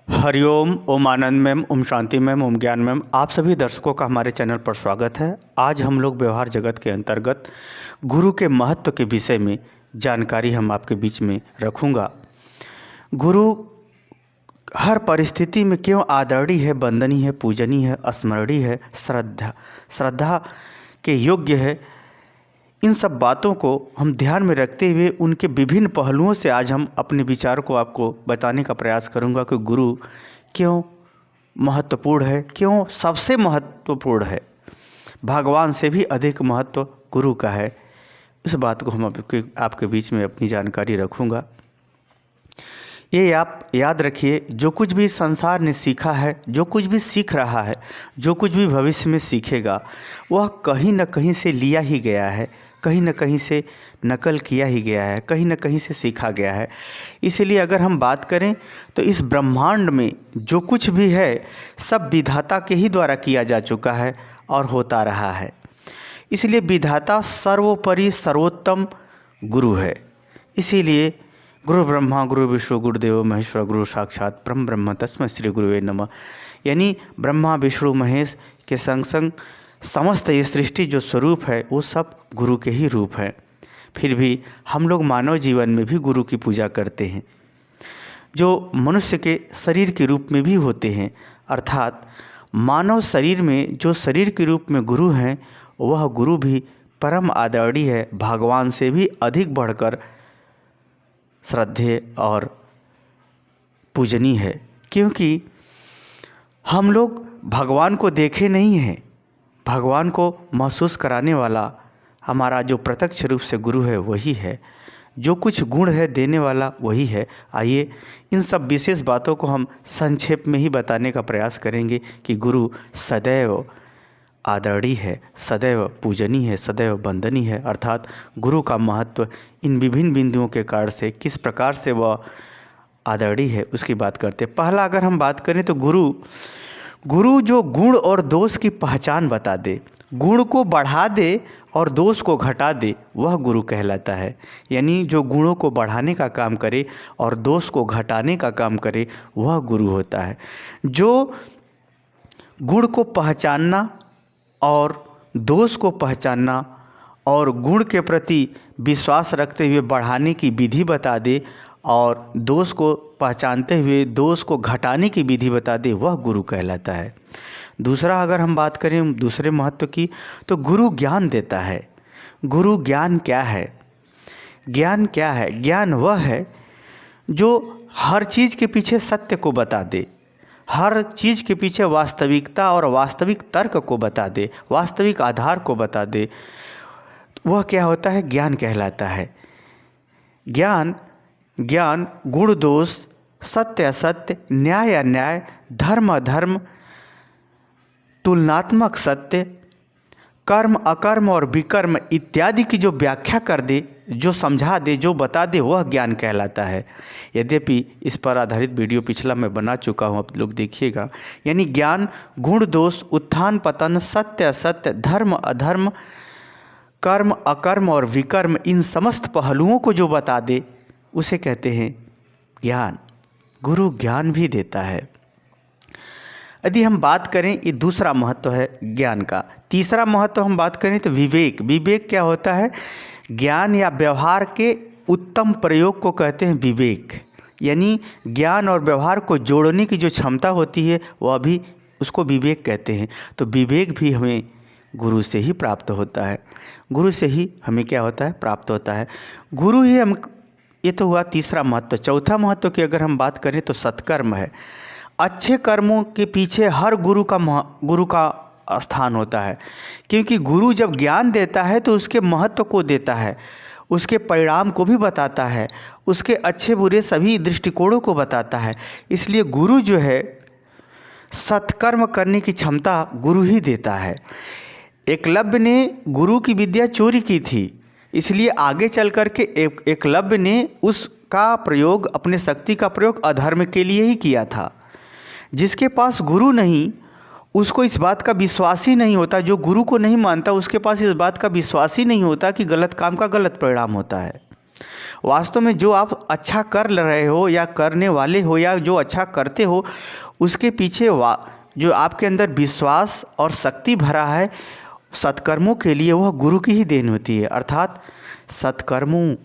हरिओम, ओम आनंद ma'am, Om Shanti ma'am, ओम ज्ञान ma'am, आप सभी दर्शकों का हमारे चैनल पर स्वागत है। आज हम लोग व्यवहार जगत के अंतर्गत गुरु के महत्व के विषय में जानकारी हम आपके बीच में रखूँगा। गुरु हर परिस्थिति में क्यों आदरणीय है, वंदनीय है, पूजनीय है, स्मरणीय है, श्रद्धा के योग्य है, इन सब बातों को हम ध्यान में रखते हुए उनके विभिन्न पहलुओं से आज हम अपने विचार को आपको बताने का प्रयास करूंगा कि गुरु क्यों महत्वपूर्ण है, क्यों सबसे महत्वपूर्ण है, भगवान से भी अधिक महत्व गुरु का है। इस बात को हम आपके बीच में अपनी जानकारी रखूंगा। ये आप याद रखिए, जो कुछ भी संसार ने सीखा है, जो कुछ भी सीख रहा है, जो कुछ भी भविष्य में सीखेगा, वह कहीं न कहीं से लिया ही गया है, कहीं न कहीं से नकल किया ही गया है, कहीं न कहीं से सीखा गया है। इसलिए अगर हम बात करें तो इस ब्रह्मांड में जो कुछ भी है सब विधाता के ही द्वारा किया जा चुका है और होता रहा है। इसलिए विधाता सर्वोपरि सर्वोत्तम गुरु है। इसीलिए गुरु ब्रह्मा गुरु विष्णु गुरुदेव महेश्वर, गुरु साक्षात परम ब्रह्म तस्मै श्री गुरुवे नमः। यानी ब्रह्मा विष्णु महेश के संग संग समस्त ये सृष्टि जो स्वरूप है वो सब गुरु के ही रूप है। फिर भी हम लोग मानव जीवन में भी गुरु की पूजा करते हैं, जो मनुष्य के शरीर के रूप में भी होते हैं। अर्थात मानव शरीर में जो शरीर के रूप में गुरु हैं, वह गुरु भी परम आदरणीय है, भगवान से भी अधिक बढ़कर श्रद्धेय और पूजनीय है। क्योंकि हम लोग भगवान को देखे नहीं हैं, भगवान को महसूस कराने वाला हमारा जो प्रत्यक्ष रूप से गुरु है वही है, जो कुछ गुण है देने वाला वही है। आइए इन सब विशेष बातों को हम संक्षेप में ही बताने का प्रयास करेंगे कि गुरु सदैव आदरणीय है, सदैव पूजनीय है, सदैव वंदनीय है। अर्थात गुरु का महत्व इन विभिन्न बिंदुओं के कारण से किस प्रकार से वह आदरणीय है उसकी बात करते हैं। पहला अगर हम बात करें तो गुरु जो गुण और दोष की पहचान बता दे, गुण को बढ़ा दे और दोष को घटा दे, वह गुरु कहलाता है। यानी जो गुणों को बढ़ाने का काम करे और दोष को घटाने का काम करे वह गुरु होता है। जो गुण को पहचानना और दोष को पहचानना और गुण के प्रति विश्वास रखते हुए बढ़ाने की विधि बता दे और दोष को पहचानते हुए दोष को घटाने की विधि बता दे, वह गुरु कहलाता है। दूसरा अगर हम बात करें दूसरे महत्व की तो गुरु ज्ञान देता है। गुरु ज्ञान क्या है? ज्ञान क्या है? ज्ञान वह है जो हर चीज़ के पीछे सत्य को बता दे, हर चीज़ के पीछे वास्तविकता और वास्तविक तर्क को बता दे, वास्तविक आधार को बता दे, वह क्या होता है? ज्ञान कहलाता है। ज्ञान गुण दोष, सत्य असत्य, न्याय अन्याय, धर्म अधर्म, तुलनात्मक सत्य, कर्म अकर्म और विकर्म इत्यादि की जो व्याख्या कर दे, जो समझा दे, जो बता दे, वह ज्ञान कहलाता है। यद्यपि इस पर आधारित वीडियो पिछला मैं बना चुका हूँ, आप लोग देखिएगा। यानी ज्ञान गुण दोष, उत्थान पतन, सत्य असत्य, धर्म अधर्म, कर्म अकर्म और विकर्म, इन समस्त पहलुओं को जो बता दे उसे कहते हैं ज्ञान। गुरु ज्ञान भी देता है। यदि हम बात करें, ये दूसरा महत्व है ज्ञान का। तीसरा महत्व हम बात करें तो विवेक। विवेक क्या होता है? ज्ञान या व्यवहार के उत्तम प्रयोग को कहते हैं विवेक। यानी ज्ञान और व्यवहार को जोड़ने की जो क्षमता होती है वह भी उसको विवेक कहते हैं। तो विवेक भी हमें गुरु से ही प्राप्त होता है, गुरु से ही हमें क्या होता है? प्राप्त होता है। गुरु ही हम, ये तो हुआ तीसरा महत्व। चौथा महत्व की अगर हम बात करें तो सत्कर्म है। अच्छे कर्मों के पीछे हर गुरु का स्थान होता है। क्योंकि गुरु जब ज्ञान देता है तो उसके महत्व को देता है, उसके परिणाम को भी बताता है, उसके अच्छे बुरे सभी दृष्टिकोणों को बताता है। इसलिए गुरु जो है सत्कर्म करने की क्षमता गुरु ही देता है। एकलव्य ने गुरु की विद्या चोरी की थी, इसलिए आगे चल कर के एकलव्य ने उसका प्रयोग, अपने शक्ति का प्रयोग अधर्म के लिए ही किया था। जिसके पास गुरु नहीं उसको इस बात का विश्वास ही नहीं होता, जो गुरु को नहीं मानता उसके पास इस बात का विश्वास ही नहीं होता कि गलत काम का गलत परिणाम होता है। वास्तव में जो आप अच्छा कर रहे हो या करने वाले हो या जो अच्छा करते हो, उसके पीछे जो आपके अंदर विश्वास और शक्ति भरा है सत्कर्मों के लिए, वह गुरु की ही देन होती है। अर्थात सत्कर्म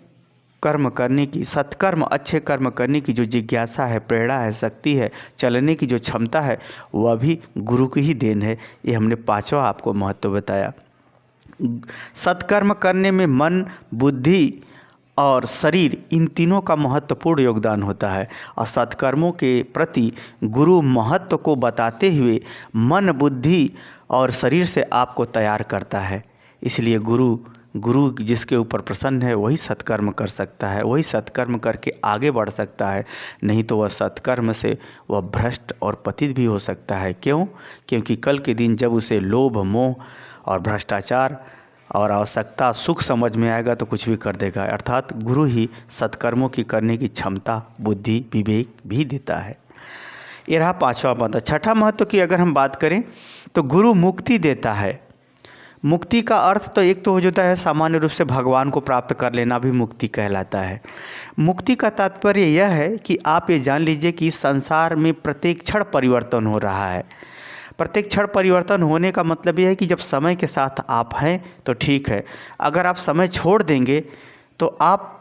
अच्छे कर्म करने की जो जिज्ञासा है, प्रेरणा है, शक्ति है, चलने की जो क्षमता है, वह भी गुरु की ही देन है। ये हमने पांचवा आपको महत्व बताया। सत्कर्म करने में मन, बुद्धि और शरीर, इन तीनों का महत्वपूर्ण योगदान होता है। और सत्कर्मों के प्रति गुरु महत्व को बताते हुए मन, बुद्धि और शरीर से आपको तैयार करता है। इसलिए गुरु जिसके ऊपर प्रसन्न है वही सत्कर्म कर सकता है, वही सत्कर्म करके आगे बढ़ सकता है। नहीं तो वह सत्कर्म से वह भ्रष्ट और पतित भी हो सकता है। क्यों? क्योंकि कल के दिन जब उसे लोभ, मोह और भ्रष्टाचार और आवश्यकता, सुख समझ में आएगा तो कुछ भी कर देगा। अर्थात गुरु ही सत्कर्मों की करने की क्षमता, बुद्धि, विवेक भी देता है। ये रहा पांचवा महत्व। छठा महत्व की अगर हम बात करें तो गुरु मुक्ति देता है। मुक्ति का अर्थ तो एक तो हो जाता है सामान्य रूप से भगवान को प्राप्त कर लेना भी मुक्ति कहलाता है। मुक्ति का तात्पर्य यह है कि आप ये जान लीजिए कि संसार में प्रत्येक क्षण परिवर्तन हो रहा है। प्रत्येक क्षण परिवर्तन होने का मतलब यह है कि जब समय के साथ आप हैं तो ठीक है, अगर आप समय छोड़ देंगे तो आप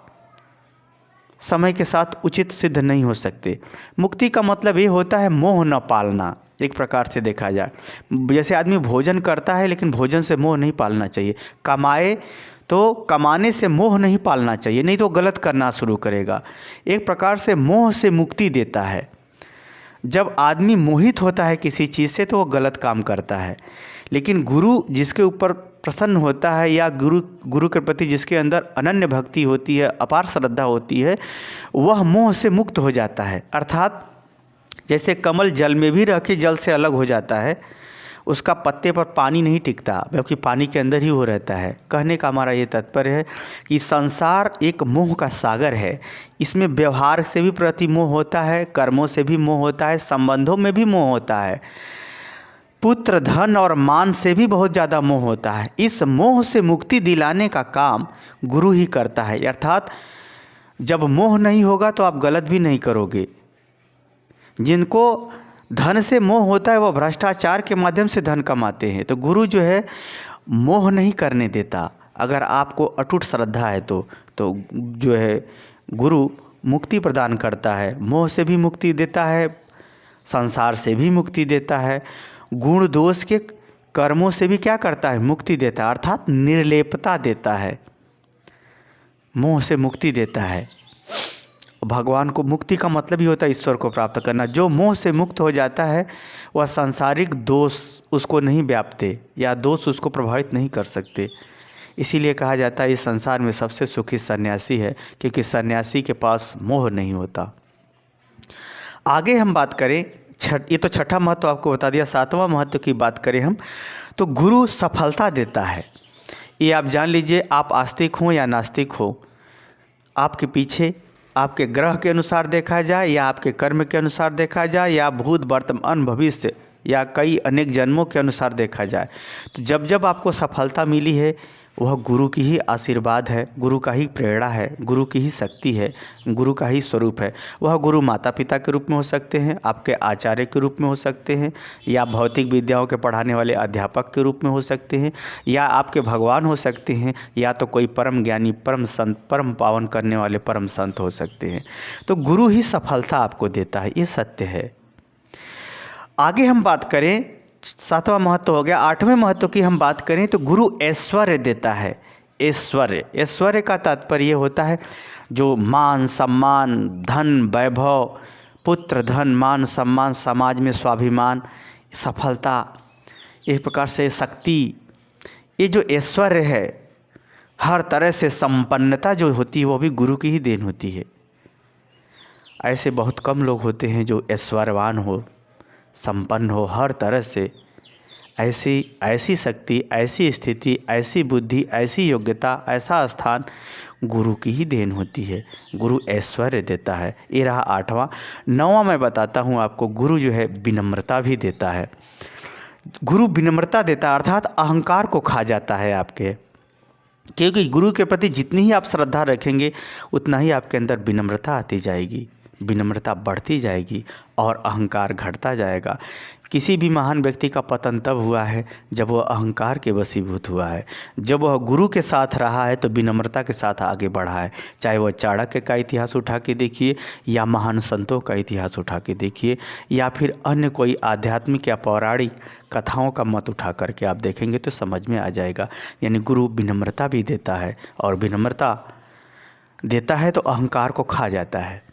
समय के साथ उचित सिद्ध नहीं हो सकते। मुक्ति का मतलब ये होता है मोह न पालना। एक प्रकार से देखा जाए, जैसे आदमी भोजन करता है लेकिन भोजन से मोह नहीं पालना चाहिए। कमाए तो कमाने से मोह नहीं पालना चाहिए, नहीं तो गलत करना शुरू करेगा। एक प्रकार से मोह से मुक्ति देता है। जब आदमी मोहित होता है किसी चीज़ से तो वो गलत काम करता है। लेकिन गुरु जिसके ऊपर प्रसन्न होता है या गुरु के प्रति जिसके अंदर अनन्य भक्ति होती है, अपार श्रद्धा होती है, वह मोह से मुक्त हो जाता है। अर्थात जैसे कमल जल में भी रह के जल से अलग हो जाता है, उसका पत्ते पर पानी नहीं टिकता बल्कि पानी के अंदर ही वो रहता है। कहने का हमारा ये तात्पर्य है कि संसार एक मोह का सागर है। इसमें व्यवहार से भी प्रति मोह होता है, कर्मों से भी मोह होता है, संबंधों में भी मोह होता है, पुत्र, धन और मान से भी बहुत ज़्यादा मोह होता है। इस मोह से मुक्ति दिलाने का काम गुरु ही करता है। अर्थात जब मोह नहीं होगा तो आप गलत भी नहीं करोगे। जिनको धन से मोह होता है वह भ्रष्टाचार के माध्यम से धन कमाते हैं। तो गुरु जो है मोह नहीं करने देता। अगर आपको अटूट श्रद्धा है तो जो है गुरु मुक्ति प्रदान करता है, मोह से भी मुक्ति देता है, संसार से भी मुक्ति देता है, गुण दोष के कर्मों से भी क्या करता है, मुक्ति देता है। अर्थात निर्लेपता देता है, मोह से मुक्ति देता है। भगवान को मुक्ति का मतलब ही होता है ईश्वर को प्राप्त करना। जो मोह से मुक्त हो जाता है वह सांसारिक दोष उसको नहीं व्यापते या दोष उसको प्रभावित नहीं कर सकते। इसीलिए कहा जाता है इस संसार में सबसे सुखी सन्यासी है, क्योंकि सन्यासी के पास मोह नहीं होता। आगे हम बात करें, ये तो छठा महत्व आपको बता दिया। सातवां महत्व की बात करें हम तो गुरु सफलता देता है। ये आप जान लीजिए, आप आस्तिक हो या नास्तिक हो, आपके पीछे आपके ग्रह के अनुसार देखा जाए या आपके कर्म के अनुसार देखा जाए या भूत, वर्तमान, भविष्य या कई अनेक जन्मों के अनुसार देखा जाए, तो जब जब आपको सफलता मिली है वह गुरु की ही आशीर्वाद है, गुरु का ही प्रेरणा है, गुरु की ही शक्ति है, गुरु का ही स्वरूप है। वह गुरु माता पिता के रूप में हो सकते हैं, आपके आचार्य के रूप में हो सकते हैं, या भौतिक विद्याओं के पढ़ाने वाले अध्यापक के रूप में हो सकते हैं, या आपके भगवान हो सकते हैं, या तो कोई परम ज्ञानी, परम संत, परम पावन करने वाले परम संत हो सकते हैं। तो गुरु ही सफलता आपको देता है, ये सत्य है। आगे हम बात करें, सातवां महत्व हो गया। आठवें महत्व की हम बात करें तो गुरु ऐश्वर्य देता है। ऐश्वर्य का तात्पर्य होता है जो मान, सम्मान, धन, वैभव, पुत्र, धन, मान, सम्मान, समाज में स्वाभिमान, सफलता, एक प्रकार से शक्ति, ये जो ऐश्वर्य है, हर तरह से संपन्नता जो होती है वो भी गुरु की ही देन होती है। ऐसे बहुत कम लोग होते हैं जो ऐश्वर्यवान हो, संपन्न हो हर तरह से। ऐसी शक्ति, ऐसी स्थिति, ऐसी बुद्धि, ऐसी योग्यता, ऐसा स्थान गुरु की ही देन होती है। गुरु ऐश्वर्य देता है। ये रहा आठवां। नौवां मैं बताता हूँ आपको, गुरु जो है विनम्रता भी देता है। गुरु विनम्रता देता है, अर्थात अहंकार को खा जाता है आपके। क्योंकि गुरु के प्रति जितनी ही आप श्रद्धा रखेंगे उतना ही आपके अंदर विनम्रता आती जाएगी, विनम्रता बढ़ती जाएगी और अहंकार घटता जाएगा। किसी भी महान व्यक्ति का पतन तब हुआ है जब वह अहंकार के वशीभूत हुआ है। जब वह गुरु के साथ रहा है तो विनम्रता के साथ आगे बढ़ा है। चाहे वह चाणक्य का इतिहास उठा के देखिए, या महान संतों का इतिहास उठा के देखिए, या फिर अन्य कोई आध्यात्मिक या पौराणिक कथाओं का मत उठा करके आप देखेंगे तो समझ में आ जाएगा। यानी गुरु विनम्रता भी देता है, और विनम्रता देता है तो अहंकार को खा जाता है।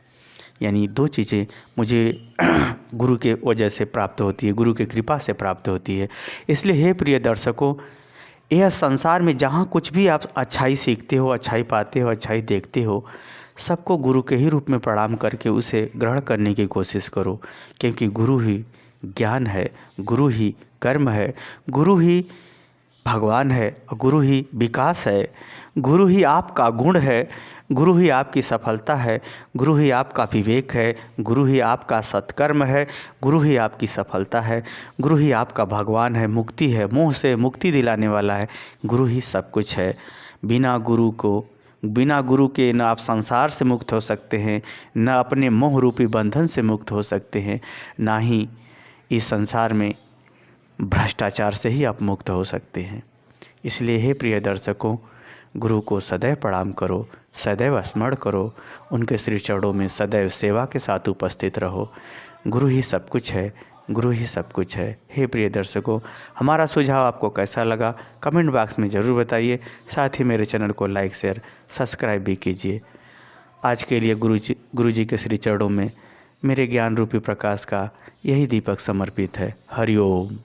यानी दो चीज़ें मुझे गुरु के वजह से प्राप्त होती है, गुरु की कृपा से प्राप्त होती है। इसलिए हे प्रिय दर्शकों, यह संसार में जहाँ कुछ भी आप अच्छाई सीखते हो, अच्छाई पाते हो, अच्छाई देखते हो, सबको गुरु के ही रूप में प्रणाम करके उसे ग्रहण करने की कोशिश करो। क्योंकि गुरु ही ज्ञान है, गुरु ही कर्म है, गुरु ही भगवान है, गुरु ही विकास है, गुरु ही आपका गुण है, गुरु ही आपकी सफलता है, गुरु ही आपका विवेक है, गुरु ही आपका सत्कर्म है, गुरु ही आपकी सफलता है, गुरु ही आपका भगवान है, मुक्ति है, मोह से मुक्ति दिलाने वाला है। गुरु ही सब कुछ है। बिना गुरु के न आप संसार से मुक्त हो सकते हैं, न अपने मोह रूपी बंधन से मुक्त हो सकते हैं, ना ही इस संसार में भ्रष्टाचार से ही आप मुक्त हो सकते हैं। इसलिए हे प्रिय दर्शकों, गुरु को सदैव प्रणाम करो, सदैव स्मरण करो, उनके श्री चरणों में सदैव सेवा के साथ उपस्थित रहो। गुरु ही सब कुछ है, गुरु ही सब कुछ है। हे प्रिय दर्शकों, हमारा सुझाव आपको कैसा लगा कमेंट बॉक्स में ज़रूर बताइए। साथ ही मेरे चैनल को लाइक शेयर सब्सक्राइब भी कीजिए। आज के लिए गुरु जी के श्री चरणों में मेरे ज्ञान रूपी प्रकाश का यही दीपक समर्पित है। हरि ओम।